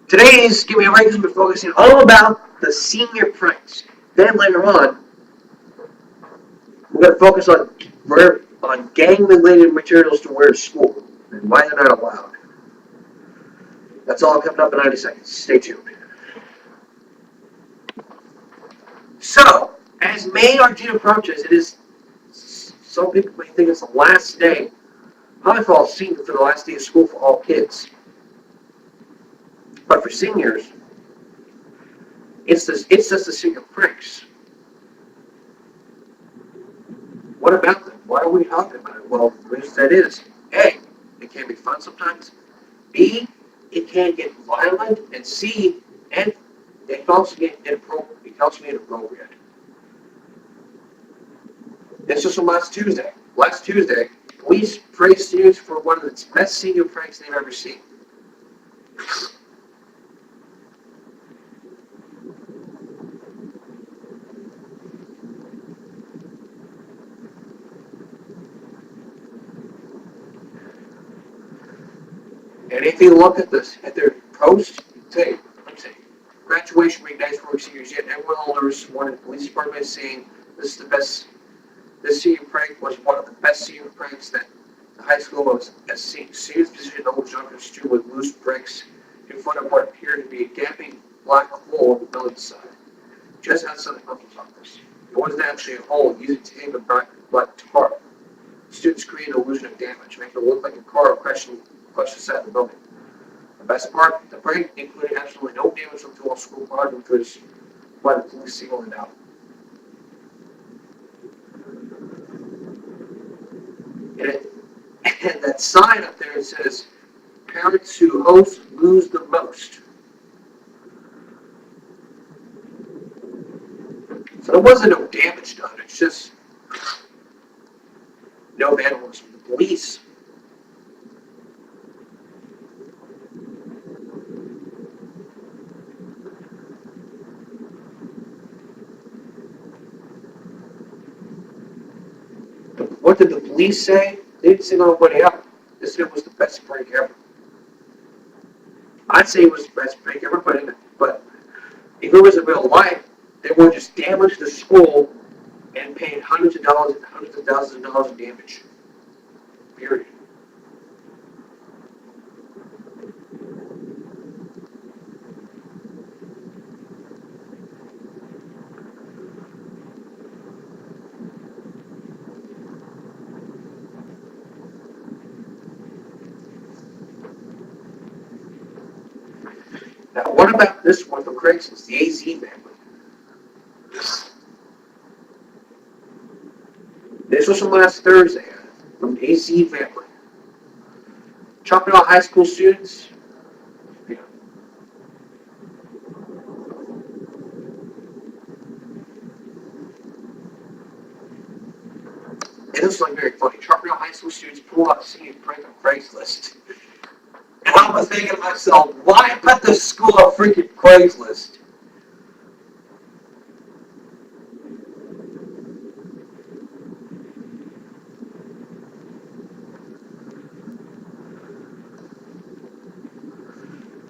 Today's Give Me a Break has been focusing all about the senior pranks. Then later on, we're going to focus on gang-related materials to wear to school and why they're not allowed. That's all coming up in 90 seconds. Stay tuned. So, as May or June approaches, it is some people may think it's the last day. Probably for all seniors, for the last day of school for all kids. But for seniors, it's just the senior pranks. What about them? Why are we talking about it? Well, the reason that is, A, it can be fun sometimes. B, it can get violent. And C, and it can also get inappropriate. It can also be inappropriate. This was from last Tuesday. Last Tuesday, police praised students for one of the best senior pranks they've ever seen. And if you look at this, at their post, let's say, graduation being nice for seniors, yet everyone learns one in the police department is saying this is the best. This senior prank was one of the best senior pranks that the high school was as seniors positioned an old junker strewn with loose bricks in front of what appeared to be a gaping black hole on the building side, just outside the principal's office. It wasn't actually a hole. Using tape and black tar, students created an illusion of damage, making it look like a car crashed inside the building. The best part, the prank included absolutely no damage from the school property, which was why the police singled it out. And that sign up there, it says, parents who host lose the most. So there wasn't no damage done. It's just no vandalism from the police. What did the police say? They didn't single anybody out. They said it was the best prank ever. I'd say it was the best prank ever, but if it was in real life, they would just damage the school and pay hundreds of dollars and hundreds of thousands of dollars in damage. Period. Now, what about this one from Craigslist, the AZ family? This was from last Thursday, from the AZ family. Choctaw High School students. Yeah. And this is like very funny. Choctaw High School students pull out a senior prank on Craigslist. And I was thinking to myself, why put the school on freaking Craigslist?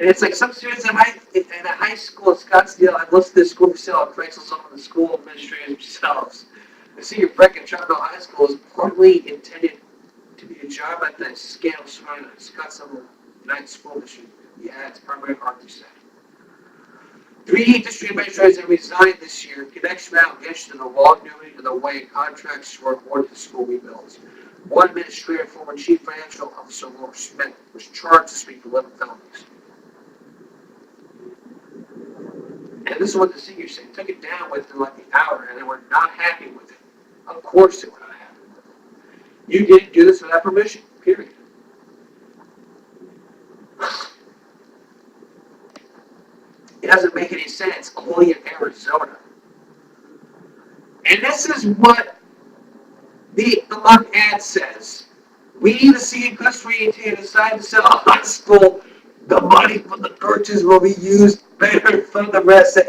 And it's like some students in a high school in Scottsdale, I listed this school for sale on Craigslist. Some of the school administrators themselves. The senior prank in Choctaw High School is partly intended to be a job at the scale surrounding Scottsdale United School District. Yeah, it's probably hard to say. 3 district administrators have resigned this year in connection with allegations of the wrongdoing of the way contracts were awarded to school rebuilds. One administrator, former chief financial officer Laura Smith, was charged this week for 11 felonies. And this is what the seniors said. Took it down within like an hour, and they were not happy with it. Of course they were not happy with it. You didn't do this without permission, period. It doesn't make any sense. Only in Arizona. And this is what the month ad says. We need to see custody to decide to sell a high school. The money from the purchase will be used better for the rest of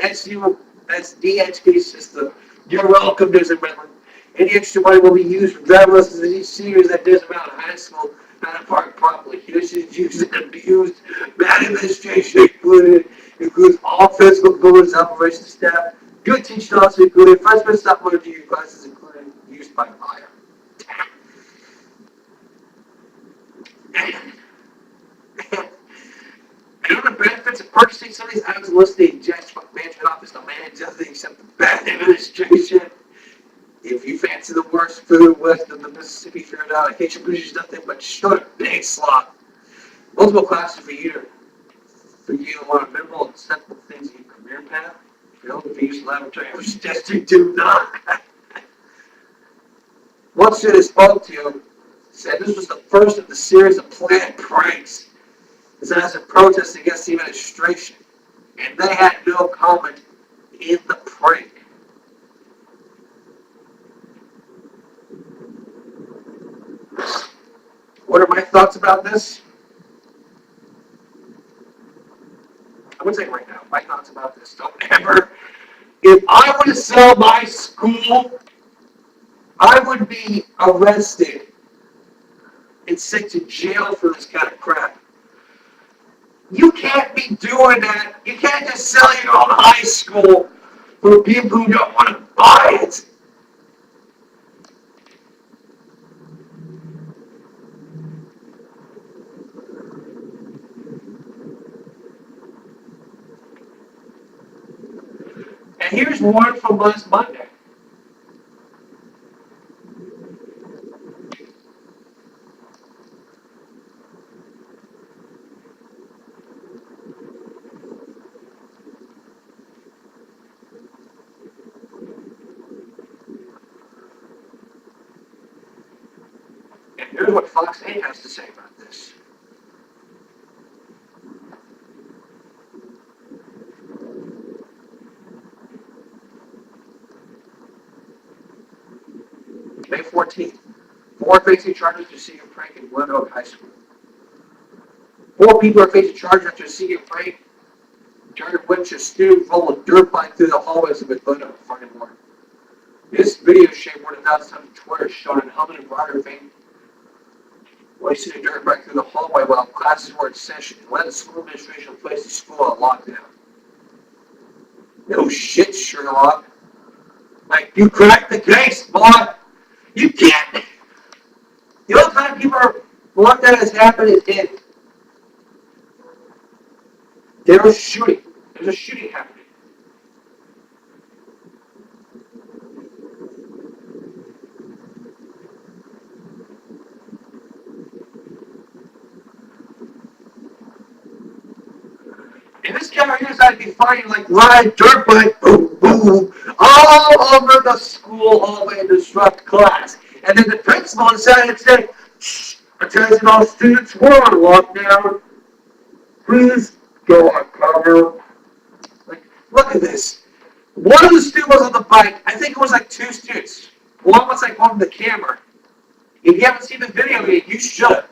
the education system. You're welcome, Disney Redland. Any extra money will be used for driver lessons and these seniors that Disney Mountain High School. bad part properly. Usage used and abused. Bad administration includes all physical abilities, operations staff. Good teaching also included freshman sophomore junior classes including used by fire. And on the benefits of purchasing some of these items listed in Jack's management office, the manager doesn't accept the bad administration. If you fancy the worst food west of the Mississippi River allocation produces nothing but short big slop. Multiple classes for you to learn minimal and simple things in your career path. Failed to use laboratory which testing do not. One student spoke to said this was the first of the series of planned pranks designed as a protest against the administration, and they had no comment in the prank. What are my thoughts about this? I'm going to say right now, my thoughts about this. Don't ever, if I were to sell my school, I would be arrested and sent to jail for this kind of crap. You can't be doing that. You can't just sell your own high school for people who don't want to buy it. And here's one from last Monday. And here's what Fox 8 has to say about this. May 14th, 4 facing charges for senior prank in Glen Oak High School. 4 people are facing charges after a senior prank during which a student rolled a dirt bike through the hallways of a Glen Oak Friday morning. This video shared more than 1,000 times on Twitter showing an helmet and rider thing wasting a dirt bike through the hallway while classes were in session and led the school administration to place the school on lockdown. No shit, Sherlock. Like, you cracked the case, boy. You can't. The only time people are what that has happened is if there was shooting. There's a shooting happening. And this guy right here is out to be fighting like ride dirt bike, boom, boom, all over the school hallway and disrupt class. And then the principal decided to say, shh, attention all students, we're on lockdown. Please go on cover. Like, look at this. One of the students was on the bike. I think it was like 2 students. One was like on the camera. If you haven't seen the video yet, you should.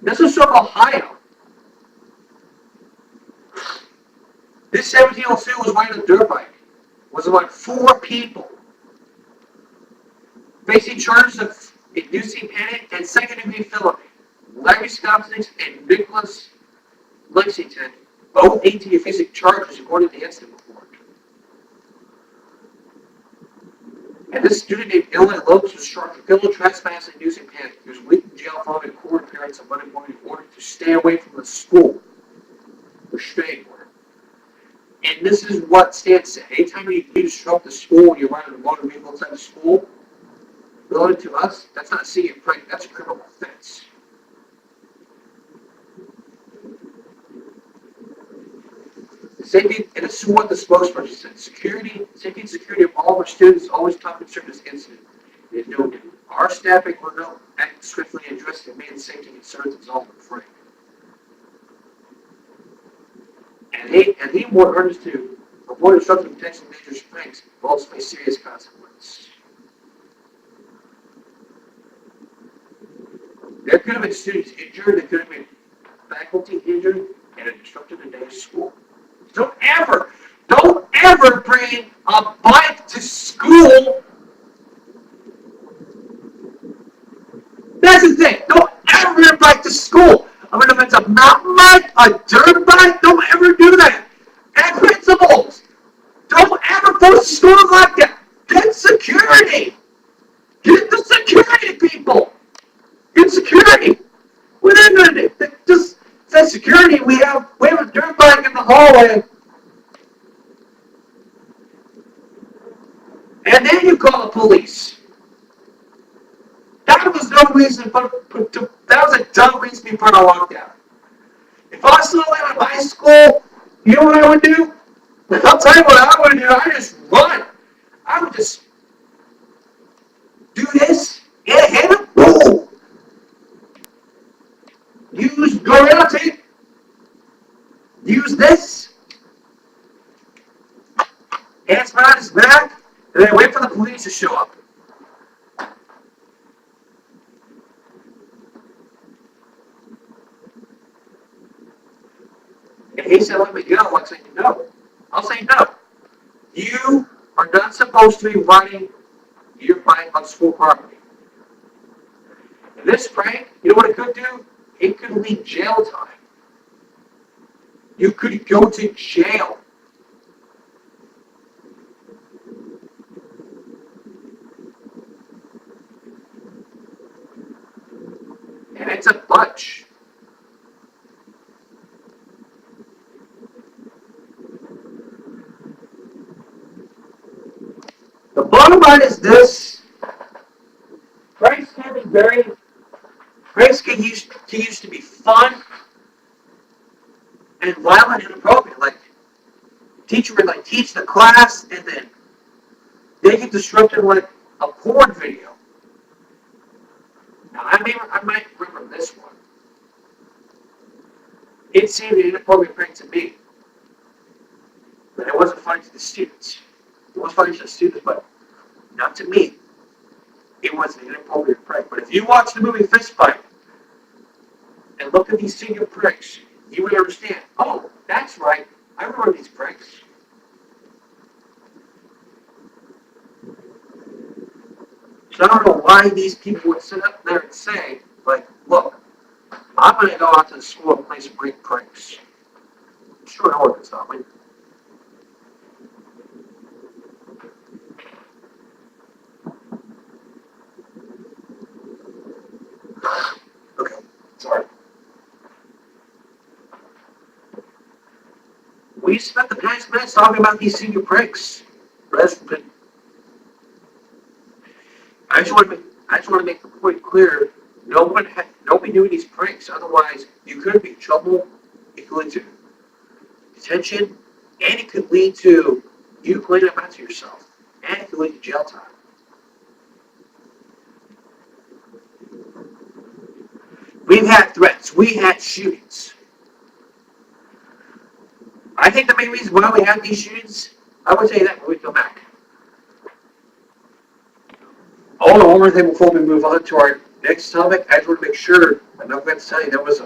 This was from Ohio. This 17-year-old student was riding a dirt bike. Was about 4 people facing charges of inducing panic and second-degree felony. Larry Skopsnix and Nicholas Lexington, both 18, are facing charges according to the incident report. And this student named Dylan Lopes was charged with felony trespass and inducing panic. He was released from jail following a court appearance on Monday morning in order to stay away from the school. Restraining order. And this is what Stan said. Anytime you disrupt the school and you're running a motor vehicle inside the school, related to us, that's not seeing a prank, that's a criminal offense. Safety, and this is what the spokesperson said. Safety and security of all of our students is always top concern in this incident. It noted, our staffing will not act swiftly and address the main safety concerns involved in the prank. And he warned others to avoid obstructing potential dangerous pranks, but also face serious consequences. There could have been students injured, there could have been faculty injured, and it disrupted the day of school. Don't ever bring a bike to school. That's the thing. Don't ever a dirt bike? Don't ever do that. And principals, don't ever post a store like that. Get security. Get the security people. Get security. What are they going to do? They just say security. We have a dirt bike in the hallway. And then you call the police. That was no reason that was a dumb reason to be put on lockdown. If I was still in high school, you know what I would do? I'll tell you what I would do. I just run. I would just do this, hit it, boom. Use Gorilla Tape. Use this. Hands behind his back, and then wait for the police to show up. If he said, let me go, I'll say no. I'll say no. You are not supposed to be riding your bike on school property. And this prank, you know what it could do? It could lead jail time. You could go to jail. And it's a bunch. The bottom line is this. Pranks can used to be fun and violent and inappropriate. Like, teacher would teach the class and then they get disrupted like a porn video. Now, I might remember this one. It seemed an inappropriate prank to me. But it wasn't funny to the students. It was funny to the students, but not to me. It was an inappropriate prank. But if you watch the movie Fist Fight and look at these senior pranks, you would understand. Oh, that's right. I remember these pranks. So I don't know why these people would sit up there and say, look, I'm going to go out to the school and play some great pranks. Sure, no one can stop me. Okay, sorry. We spent the past minutes talking about these senior pranks. I just want to make the point clear. Don't be doing these pranks. Otherwise, you could be in trouble. It could lead to detention, and it could lead to you cleaning up after yourself, and it could lead to jail time. We've had threats. We had shootings. I think the main reason why we have these shootings, I will tell you that when we come back. Oh, one more thing before we move on to our next topic, I just want to make sure, I'm not going to tell you, that was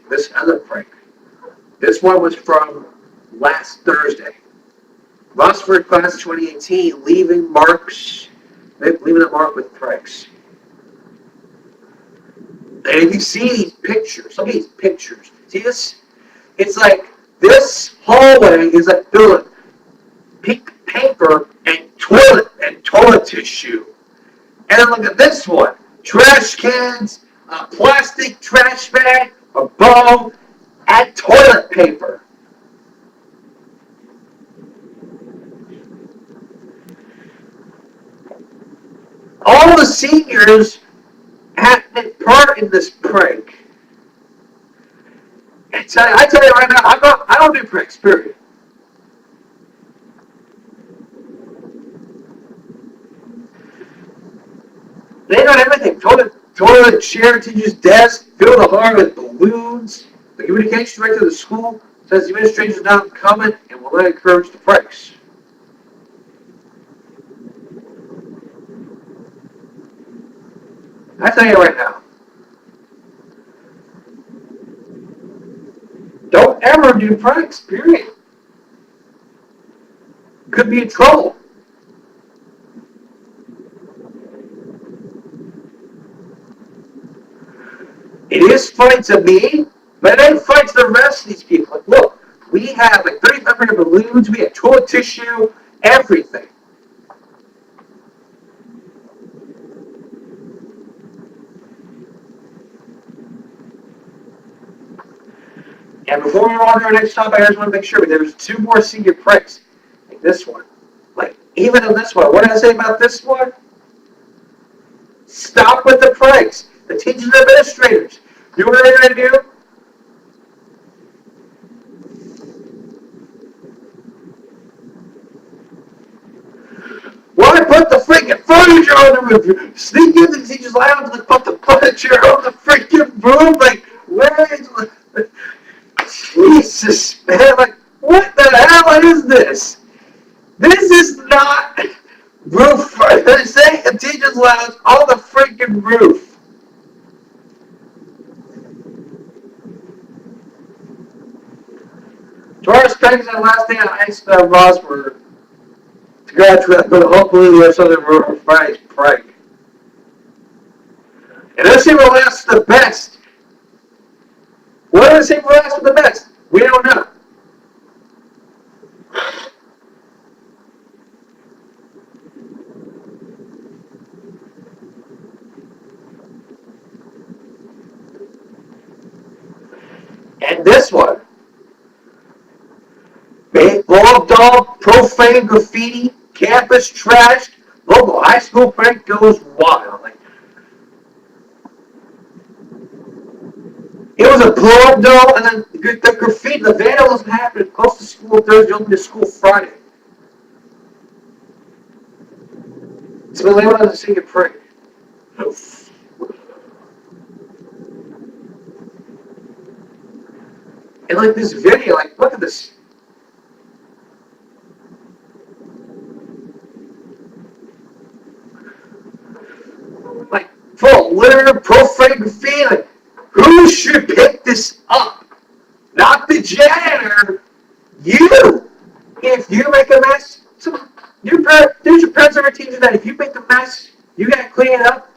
this other prank. This one was from last Thursday. Rossford class 2018, leaving the mark with pranks. And if you see these pictures, look at these pictures. See this? It's like this hallway is like filled with pink paper and toilet tissue. And then look at this one. Trash cans, a plastic trash bag, a bowl, and toilet paper. All the seniors have been part in this prank. I tell you right now, I don't do pranks, period. They got everything. Toilet, chair, teacher's desk, fill the hall with balloons. The communication director of the school says the administration is not coming and will not encourage the pranks. I tell you right now, don't ever do pranks, period. Could be in trouble. It is funny to me, But then fights the rest of these people. Like, look, we have like 3,500 balloons, we have toilet tissue, everything. And before we move on to our next topic, I just want to make sure there's 2 more senior pranks. Like this one. Like, even in this one, what did I say about this one? Stop with the pranks. The teachers and administrators. You know what they're going to do? Why put the freaking furniture on the roof? Sneak into the teacher's lounge and put the furniture on the freaking roof? Like, where is... Jesus, man. Like, what the hell is this? This is not roof. They're saying a teacher's lounge on the freaking roof. Taurus Craig's our last day on ice Rosberg to graduate, but hopefully there's something for Friday's prank. And let's see what lasts the best. What do they say will last for the best? We don't know. And this one. Blow-up doll, profane graffiti, campus trashed, local high school prank goes wild. Like, it was a blow-up doll, and then the graffiti, the vandalism happened close to school Thursday, open to school Friday. So they wanted to see a prank. And like this video, like, look at this. Like, full litter, profane graffiti. Like, who should pick this up? Not the janitor. You. If you make a mess, there's your parents ever teach you that if you make a mess, you gotta clean it up.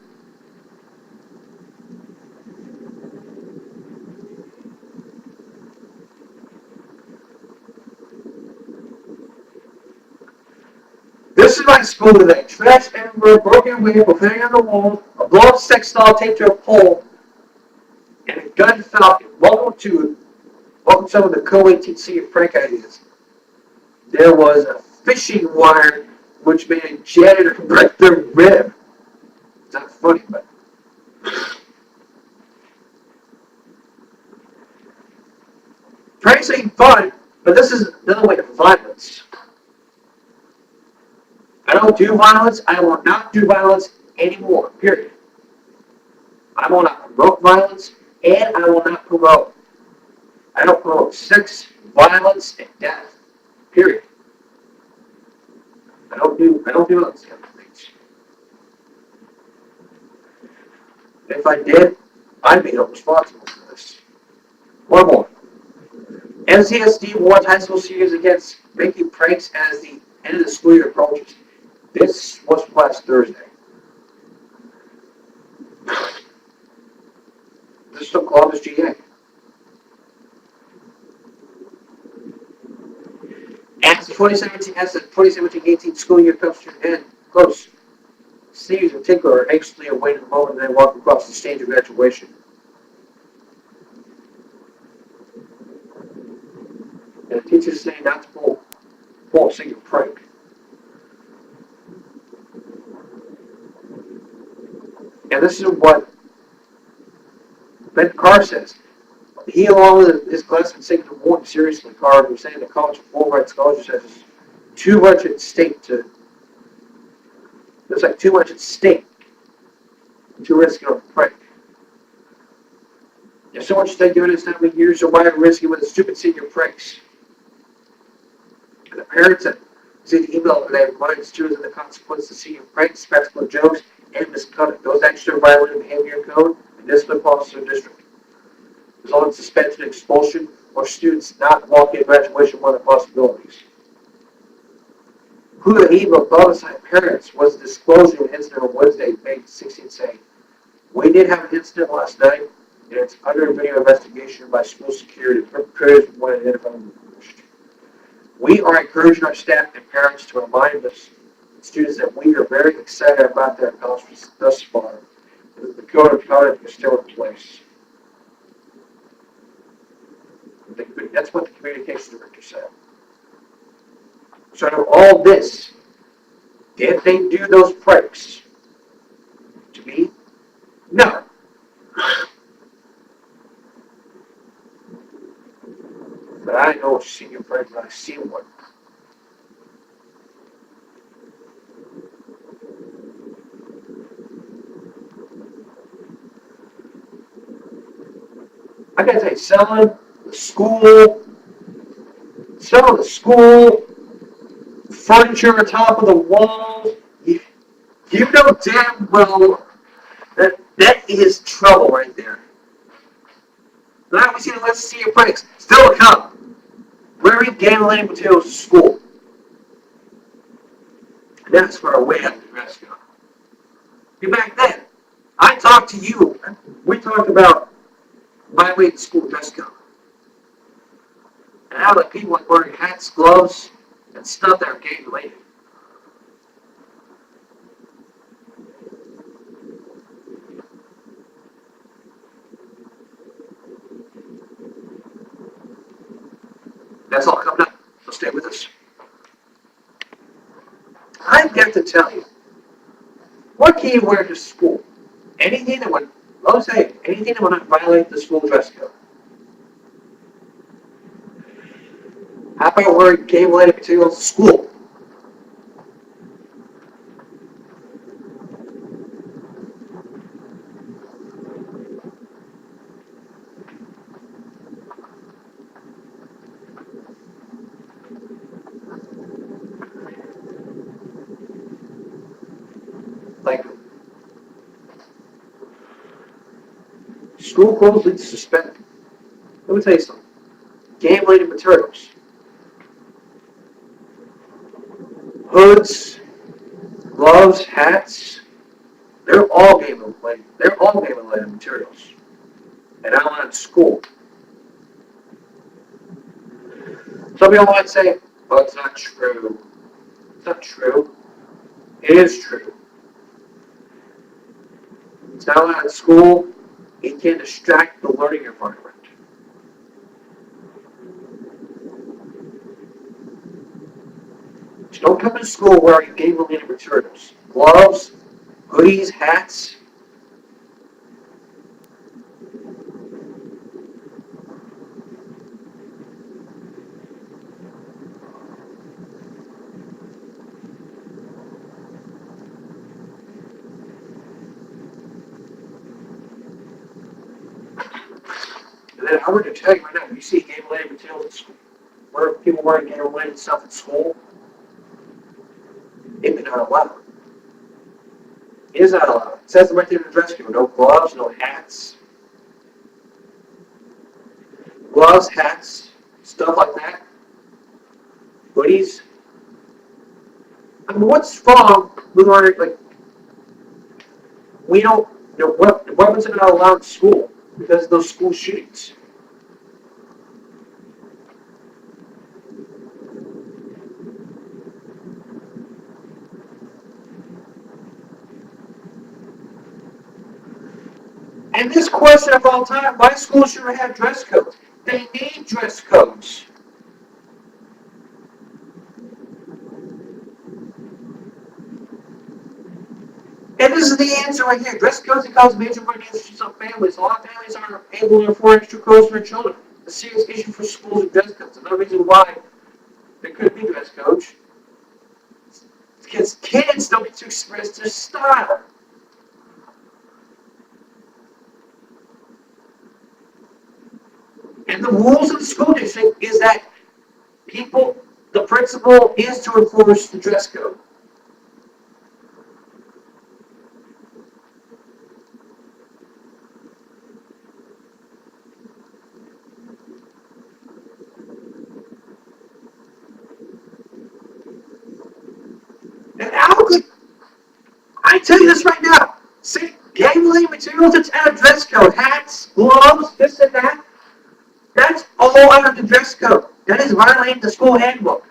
This is my school today. Trash everywhere, broken window, hanging on the wall, a blow-up sex doll taped to a pole, and a gun falcon. Welcome to some of the co-18 senior prank ideas. There was a fishing wire which made a janitor break their rib. It's not funny, but pranks ain't fun, but this is another way of violence. I don't do violence. I will not do violence anymore, period. I will not promote violence, and I will not promote. I don't promote sex, violence, and death, period. I don't do those kind of things. If I did, I'd be held responsible for this. One more. NCSD warns high school seniors against making pranks as the end of the school year approaches. This was last Thursday. This is from Columbus, GA. As the 2017-18 school year comes to an end, close. Seniors in particular are anxiously awaiting the moment they walk across the stage of graduation. And the teachers say not to pull a single prank. And this is what Ben Carr says. He, along with his classmates, taking the warning seriously. Carr was saying the college Fulbright scholarship says too much at stake to. There's like too much at stake to risk it on a prank. There's so much at stake given this time of year, so why risk it with a stupid senior pranks? And the parents that see the email today remind students of the consequences of senior pranks, practical jokes, and misconduct. Those actions are violating behavior code and discipline policies of the district. Resulting in suspension, expulsion, or students not walking at graduation, one of the possibilities. Who the email publicized parents was disclosing an incident on Wednesday, May 16th, saying, "We did have an incident last night. and it's under video investigation by school security. Perpetrators want to identify them first. We are encouraging our staff and parents to remind us students that we are very excited about their accomplishments thus far. The code of conduct is still in place. That's what the communications director said. So to all this, did they do those pranks? To me, no. But I know a senior prank when I see one. I gotta tell you, selling the school, furniture on top of the walls, you know damn well that is trouble right there. Now we see the let's see your pranks. Still to come. Wearing gambling materials to school. That's for our way out of the dress code. Be back then. I talked to you. We talked about my way to school dress code. And how like people like wearing hats, gloves, and stuff that are game related. That's all coming up. So stay with us. I've got to tell you, what can you wear to school? Anything that would, let's say, anything that would not violate the school dress code. How about wearing game-related materials to school? Like, school clothes lead to suspended. Let me tell you something. Game-related materials. Hoods, gloves, hats, they're all game-related. They're all game-related materials. And I'm not in school. Some people might say, oh, it's not true. It's not true. It is true. It's not allowed in school. It can distract the learning environment. So don't come to school wearing game-related materials. Gloves, hoodies, hats. And then I'm going to tell you right now, you see game-related materials at school, where people wearing game-related stuff at school, it's not allowed. It is not allowed. It says right there in the dress code, no gloves, no hats. Gloves, hats, stuff like that. Hoodies. I mean, what's wrong with our, like, we don't, weapons are not allowed in school because of those school shootings. And this question of all time, why schools should have dress codes? They need dress codes. And this is the answer right here. Dress codes can cause major financial issues on families. A lot of families aren't able to afford extra clothes for their children. A serious issue for schools and dress codes. Another reason why there could be dress codes. Because kids don't get to express their style. And the rules of the school district is that the principal is to enforce the dress code. And how could I tell you this right now? See, game-related materials girls attend a dress code, hats, gloves, this and that. That's all under the dress code. That is violating the school handbook.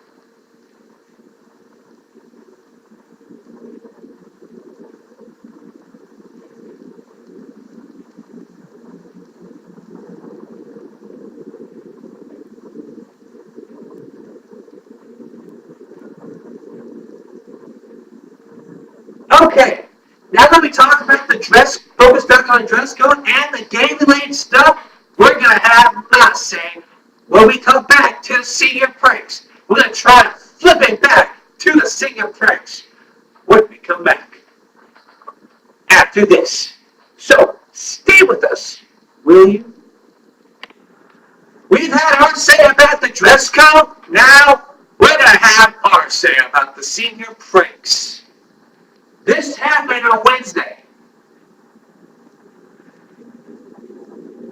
Okay, now that we talk about the dress, focus back on the dress code and the game-related stuff, we're going to have us saying, when we come back to the senior pranks, we're going to try to flip it back to the senior pranks when we come back after this. So, stay with us, will you? We've had our say about the dress code, now we're going to have our say about the senior pranks. This happened on Wednesday.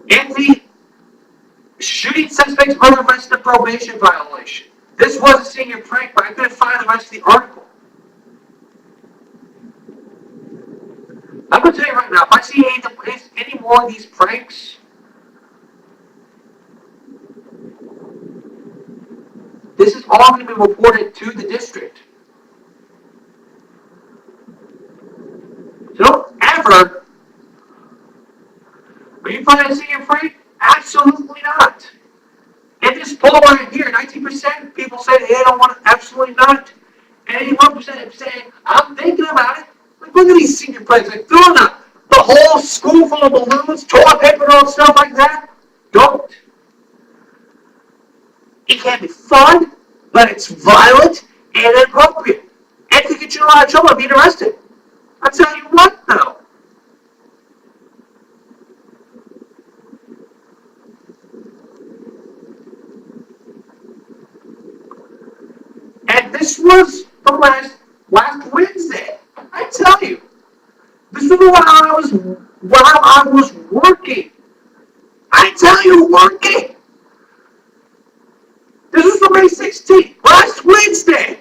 In the shooting suspect's brother arrested probation violation. This was a senior prank, but I couldn't find the rest of the article. I'm going to tell you right now, if I see any more of these pranks, this is all going to be reported to the district. So don't ever, are you find a senior prank? Absolutely not. In this poll right here, 19% people say they don't want it, absolutely not. And 81% saying, I'm thinking about it. Like, look at these senior pranks, like throwing the whole school full of balloons, toilet paper, and all stuff like that. Don't. It can be fun, but it's violent and inappropriate. And could get you in a lot of trouble and being arrested. I'll tell you what, though. And this was the last Wednesday. I tell you, this was while I was working. I tell you, working. This was May 16th, last Wednesday.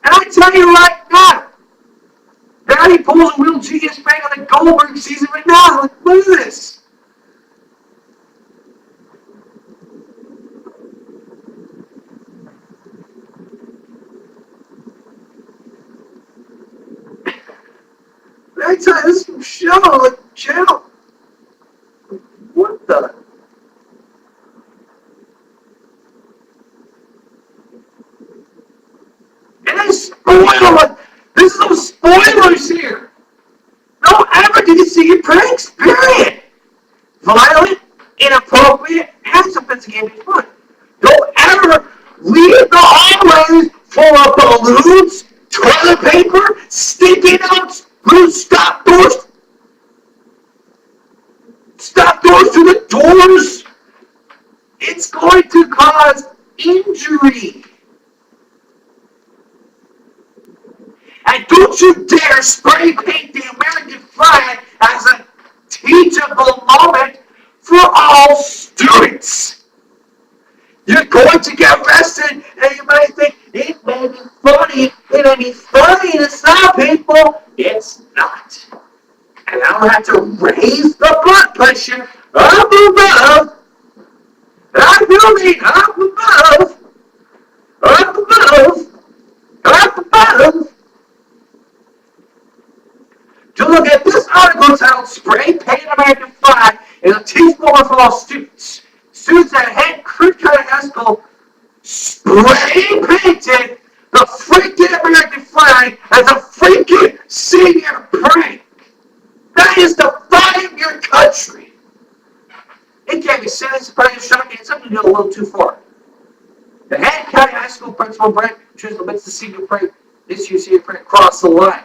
And I tell you right now, Daddy pulls a real genius prank on the Goldberg season right now. Like, look at this. I tell you, this is some show, like, channel. What the? And I spoil it. This is some spoilers here. Don't ever do the senior pranks, period. Violent, inappropriate, and sometimes it can be fun. Don't ever leave the hallways full of balloons, toilet paper, sticky notes, loose stop doors to the doors. It's going to cause injury. And don't you dare spray paint the American flag as a teachable moment for all students. You're going to get arrested, and you might think, it may be funny, to some people. It's not. And I'll have to raise the blood pressure up above. I will mean up above. Up above. Up above. To look at this article titled Spray Paint American Flag is a teachable moment for all students. Students at Head Creek County High School spray painted the freaking American flag as a freaking senior prank. That is defying your country. It can be silly, surprising, shocking, and something to go a little too far. The Head County High School principal, Brent Chisholm, admits the senior prank, this year's senior prank crossed the line.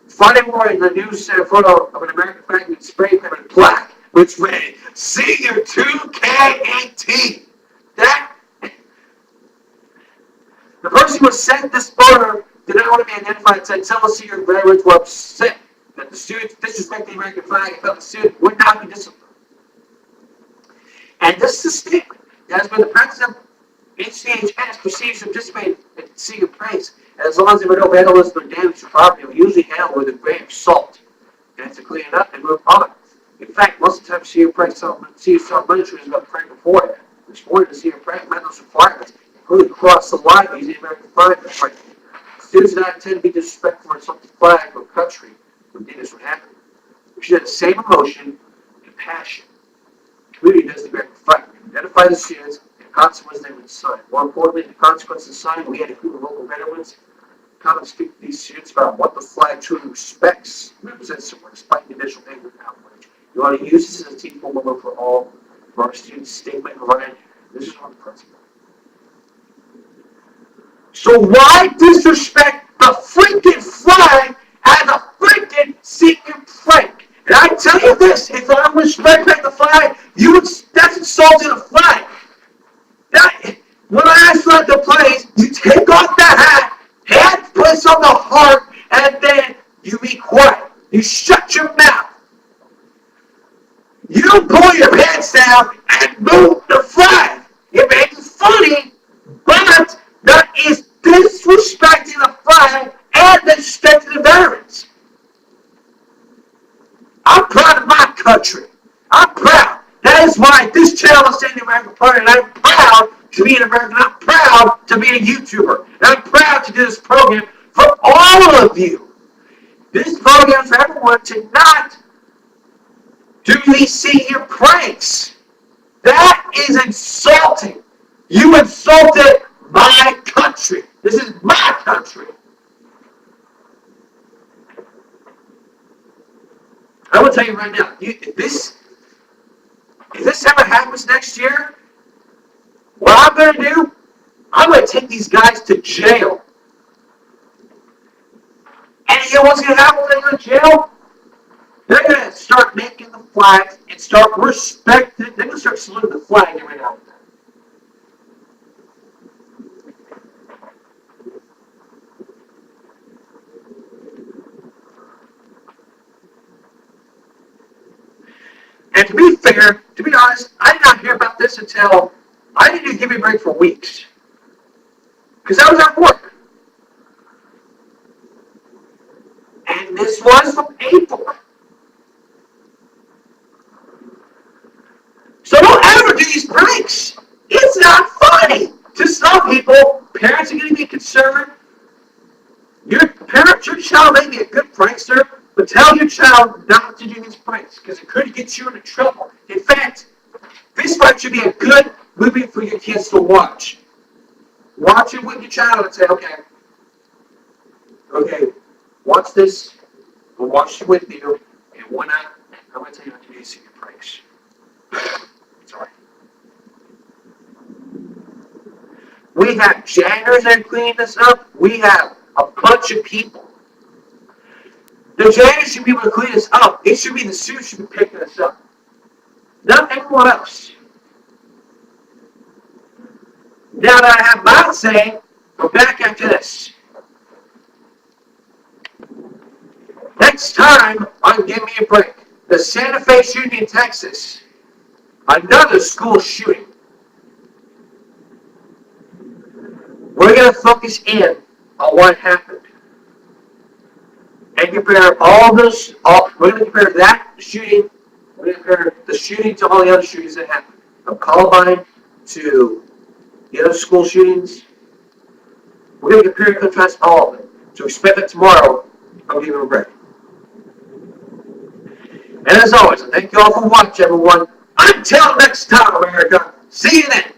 Friday morning, the news sent a photo of an American flag with spray painted black, which read, Senior 2K18. The person who sent this photo did not want to be identified and said several senior graduates were upset that the students disrespected the American flag and felt the student would not be disciplined. And this is a statement that has been the practice of HCHS procedures to participate in senior pranks, and as long as there were no vandalism or damage to property, it was usually handled with a grain of salt. and to clean it up and move on. In fact, most of the time, senior prank celebration is about the prank before that. This morning, the senior prank met those requirements, really crossed the line using the American flag. Right. Students do not tend to be disrespectful or insult the flag or country. Indeed, this would happen. We should have the same emotion and passion. The community does the American flag. Identify the students and consequences they would sign. More importantly, the consequences of signing, we had a group of local veterans come and speak to these students about what the flag truly respects and represents despite the initial anger and outrage. You want to use this as a teachable moment for all of our students' statement and right. This is our principle. So why disrespect the freaking flag as a freaking senior prank? And I tell you this, if I respect the flag, that's insulting the flag. When I ask you at the place, you take off the hat, hand place on the heart, and then you be quiet. You shut your mouth. You pull your pants down and move the flag. It may be funny, but that is disrespecting the flag and disrespecting the veterans. I'm proud of my country. I'm proud. That is why this channel is saying the American Party, and I'm proud to be an American. I'm proud to be a YouTuber. And I'm proud to do this program for all of you. This program is for everyone to not do these senior pranks. That is insulting. You insulted my country. This is my country. I will tell you right now, if this ever happens next year, what I'm going to do, I'm going to take these guys to jail. And you know what's going to happen when they go to jail? They're going to start making the flags and start respecting. They're going to start saluting the flag every now and then. And to be fair, to be honest, I did not hear about this until I didn't give me a break for weeks. Because I was at work. And this was from April. So don't ever do these pranks. It's not funny. To some people, parents are going to be concerned. Your child may be a good prankster, but tell your child not to do these pranks because it could get you into trouble. In fact, this might should be a good movie for your kids to watch. Watch it with your child and say, okay, watch this. We'll watch it with you, and when I'm going to tell you not to do these pranks. Sorry. We have janitors that are cleaning this up. We have a bunch of people. The janitors should be able to clean this up. It should be the students should be picking this up. Not anyone else. Now that I have my say, go back after this. Next time on Give Me a Break, the Santa Fe shooting in Texas. Another school shooting. We're going to focus in on what happened. And compare we're going to compare that shooting, we're going to compare the shooting to all the other shootings that happened. From Columbine to the other school shootings. We're going to compare and contrast all of it. So expect that tomorrow, I'll give you a break. And as always, I thank you all for watching, everyone. Until next time, America. See you then.